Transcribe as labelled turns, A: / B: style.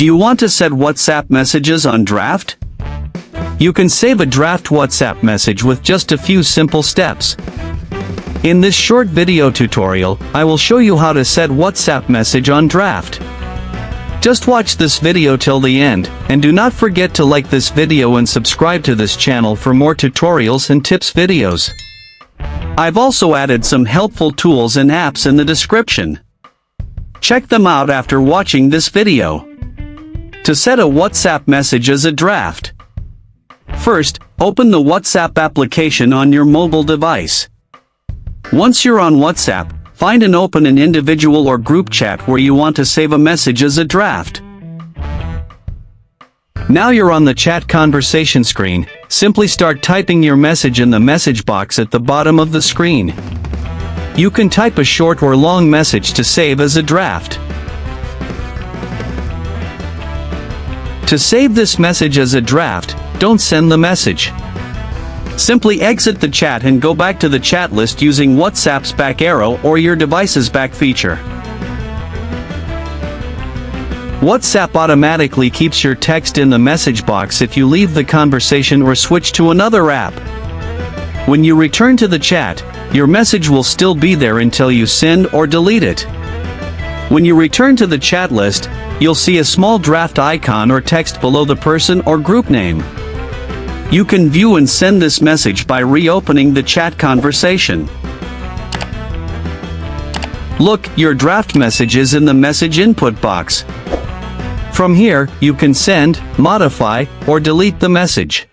A: Do you want to set WhatsApp messages on draft? You can save a draft WhatsApp message with just a few simple steps. In this short video tutorial, I will show you how to set WhatsApp message on draft. Just watch this video till the end, and do not forget to like this video and subscribe to this channel for more tutorials and tips videos. I've also added some helpful tools and apps in the description. Check them out after watching this video. To set a WhatsApp message as a draft. First, open the WhatsApp application on your mobile device. Once you're on WhatsApp, find and open an individual or group chat where you want to save a message as a draft. Now you're on the chat conversation screen, simply start typing your message in the message box at the bottom of the screen. You can type a short or long message to save as a draft. To save this message as a draft, don't send the message. Simply exit the chat and go back to the chat list using WhatsApp's back arrow or your device's back feature. WhatsApp automatically keeps your text in the message box if you leave the conversation or switch to another app. When you return to the chat, your message will still be there until you send or delete it. When you return to the chat list, you'll see a small draft icon or text below the person or group name. You can view and send this message by reopening the chat conversation. Look, your draft message is in the message input box. From here, you can send, modify, or delete the message.